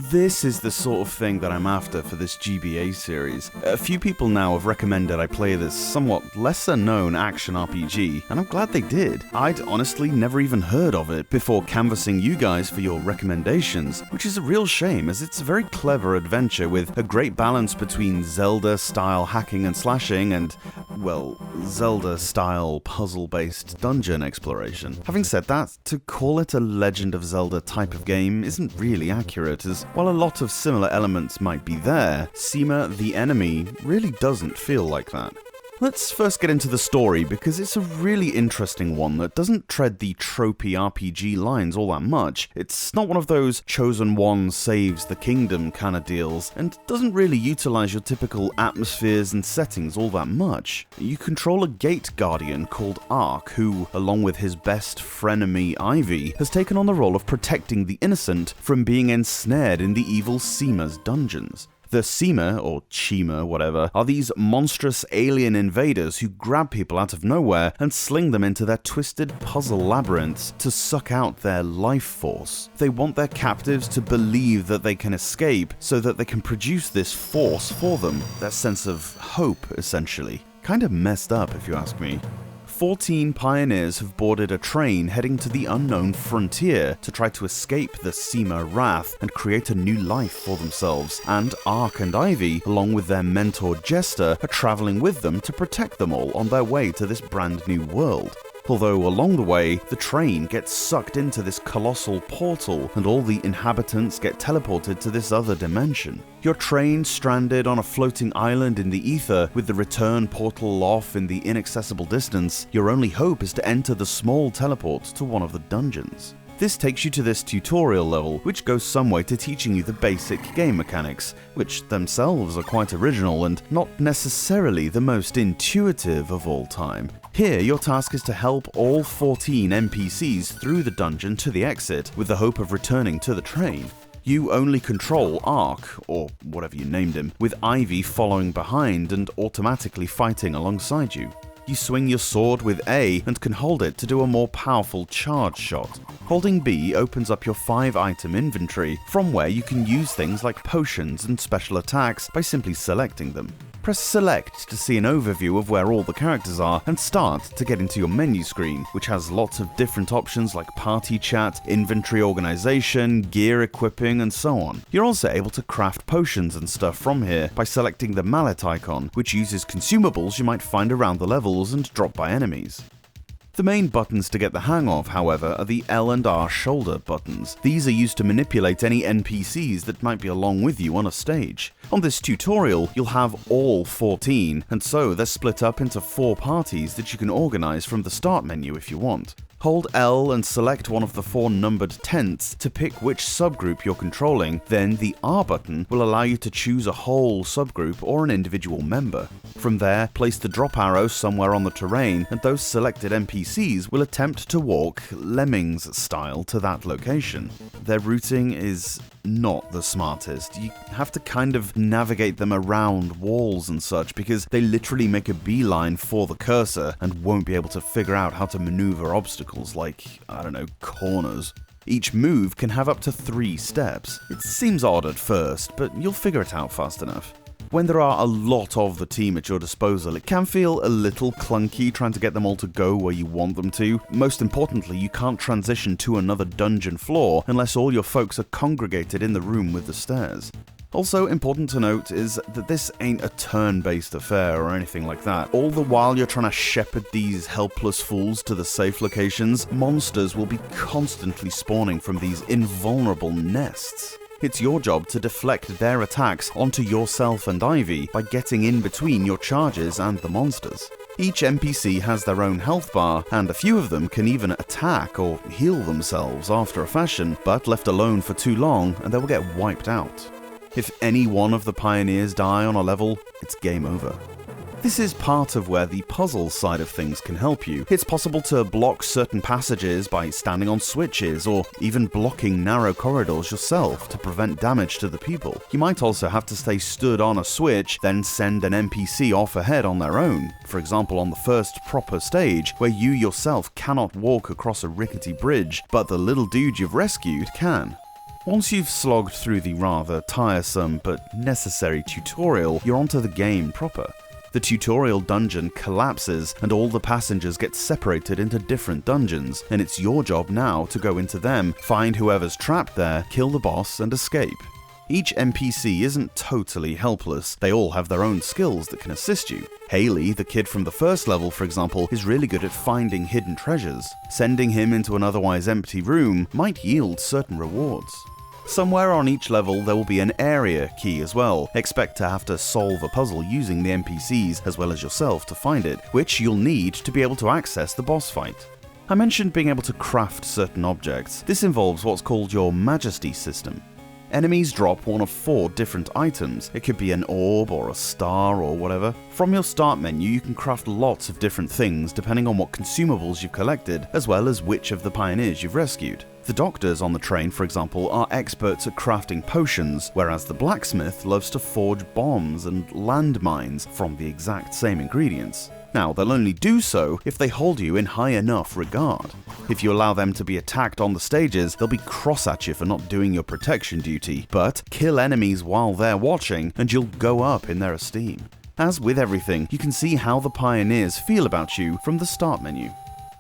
This is the sort of thing that I'm after for this GBA series. A few people now have recommended I play this somewhat lesser known action RPG, and I'm glad they did. I'd honestly never even heard of it before canvassing you guys for your recommendations, which is a real shame as it's a very clever adventure with a great balance between Zelda-style hacking and slashing and, well, Zelda-style puzzle-based dungeon exploration. Having said that, to call it a Legend of Zelda type of game isn't really accurate, as while a lot of similar elements might be there, CIMA the enemy really doesn't feel like that. Let's first get into the story because it's a really interesting one that doesn't tread the tropey RPG lines all that much. It's not one of those chosen one saves the kingdom kind of deals, and doesn't really utilize your typical atmospheres and settings all that much. You control a gate guardian called Ark who, along with his best frenemy Ivy, has taken on the role of protecting the innocent from being ensnared in the evil CIMA's dungeons. The CIMA, or CIMA, whatever, are these monstrous alien invaders who grab people out of nowhere and sling them into their twisted puzzle labyrinths to suck out their life force. They want their captives to believe that they can escape so that they can produce this force for them, their sense of hope, essentially. Kind of messed up, if you ask me. 14 pioneers have boarded a train heading to the unknown frontier to try to escape the CIMA wrath and create a new life for themselves, and Ark and Ivy, along with their mentor Jester, are traveling with them to protect them all on their way to this brand new world. Although along the way, the train gets sucked into this colossal portal and all the inhabitants get teleported to this other dimension. Your train stranded on a floating island in the ether with the return portal off in the inaccessible distance, your only hope is to enter the small teleport to one of the dungeons. This takes you to this tutorial level, which goes some way to teaching you the basic game mechanics, which themselves are quite original and not necessarily the most intuitive of all time. Here, your task is to help all 14 NPCs through the dungeon to the exit, with the hope of returning to the train. You only control Ark, or whatever you named him, with Ivy following behind and automatically fighting alongside you. You swing your sword with A and can hold it to do a more powerful charge shot. Holding B opens up your 5-item inventory, from where you can use things like potions and special attacks by simply selecting them. Press select to see an overview of where all the characters are and start to get into your menu screen, which has lots of different options like party chat, inventory organization, gear equipping, and so on. You're also able to craft potions and stuff from here by selecting the mallet icon, which uses consumables you might find around the levels and drop by enemies. The main buttons to get the hang of, however, are the L and R shoulder buttons. These are used to manipulate any NPCs that might be along with you on a stage. On this tutorial, you'll have all 14, and so they're split up into 4 parties that you can organize from the start menu if you want. Hold L and select one of the 4 numbered tents to pick which subgroup you're controlling, then the R button will allow you to choose a whole subgroup or an individual member. From there, place the drop arrow somewhere on the terrain and those selected NPCs will attempt to walk Lemmings style to that location. Their routing is not the smartest. You have to kind of navigate them around walls and such because they literally make a beeline for the cursor and won't be able to figure out how to maneuver obstacles like, I don't know, corners. Each move can have up to 3 steps. It seems odd at first, but you'll figure it out fast enough. When there are a lot of the team at your disposal, it can feel a little clunky trying to get them all to go where you want them to. Most importantly, you can't transition to another dungeon floor unless all your folks are congregated in the room with the stairs. Also important to note is that this ain't a turn-based affair or anything like that. All the while you're trying to shepherd these helpless fools to the safe locations, monsters will be constantly spawning from these invulnerable nests. It's your job to deflect their attacks onto yourself and Ivy by getting in between your charges and the monsters. Each NPC has their own health bar, and a few of them can even attack or heal themselves after a fashion, but left alone for too long and they will get wiped out. If any one of the pioneers die on a level, it's game over. This is part of where the puzzle side of things can help you. It's possible to block certain passages by standing on switches, or even blocking narrow corridors yourself to prevent damage to the people. You might also have to stay stood on a switch, then send an NPC off ahead on their own. For example, on the first proper stage, where you yourself cannot walk across a rickety bridge, but the little dude you've rescued can. Once you've slogged through the rather tiresome but necessary tutorial, you're onto the game proper. The tutorial dungeon collapses and all the passengers get separated into different dungeons, and it's your job now to go into them, find whoever's trapped there, kill the boss, and escape. Each NPC isn't totally helpless, they all have their own skills that can assist you. Haley, the kid from the first level for example, is really good at finding hidden treasures. Sending him into an otherwise empty room might yield certain rewards. Somewhere on each level there will be an area key as well. Expect to have to solve a puzzle using the NPCs as well as yourself to find it, which you'll need to be able to access the boss fight. I mentioned being able to craft certain objects. This involves what's called your Majesty system. Enemies drop one of 4 different items. It could be an orb or a star or whatever. From your start menu you can craft lots of different things depending on what consumables you've collected, as well as which of the pioneers you've rescued. The doctors on the train, for example, are experts at crafting potions, whereas the blacksmith loves to forge bombs and landmines from the exact same ingredients. Now, they'll only do so if they hold you in high enough regard. If you allow them to be attacked on the stages, they'll be cross at you for not doing your protection duty, but kill enemies while they're watching and you'll go up in their esteem. As with everything, you can see how the pioneers feel about you from the start menu.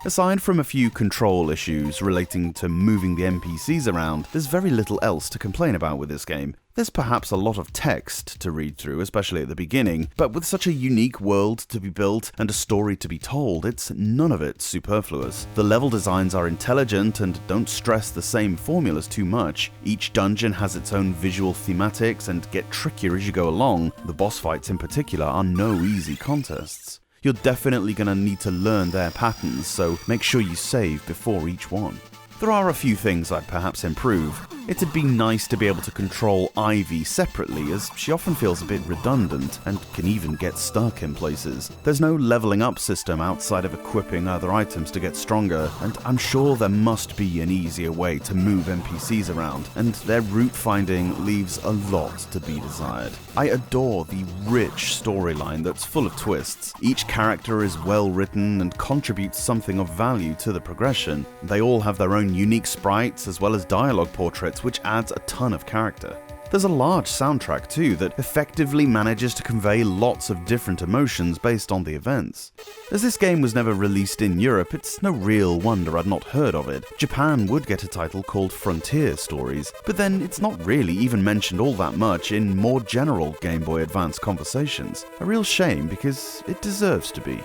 Aside from a few control issues relating to moving the NPCs around, there's very little else to complain about with this game. There's perhaps a lot of text to read through, especially at the beginning, but with such a unique world to be built and a story to be told, it's none of it superfluous. The level designs are intelligent and don't stress the same formulas too much. Each dungeon has its own visual thematics and get trickier as you go along. The boss fights in particular are no easy contests. You're definitely going to need to learn their patterns, so make sure you save before each one. There are a few things I'd perhaps improve. It'd be nice to be able to control Ivy separately, as she often feels a bit redundant and can even get stuck in places. There's no leveling up system outside of equipping other items to get stronger, and I'm sure there must be an easier way to move NPCs around, and their route finding leaves a lot to be desired. I adore the rich storyline that's full of twists. Each character is well written and contributes something of value to the progression. They all have their own unique sprites as well as dialogue portraits, which adds a ton of character. There's a large soundtrack too that effectively manages to convey lots of different emotions based on the events. As this game was never released in Europe, it's no real wonder I'd not heard of it. Japan would get a title called Frontier Stories, but then it's not really even mentioned all that much in more general Game Boy Advance conversations. A real shame because it deserves to be.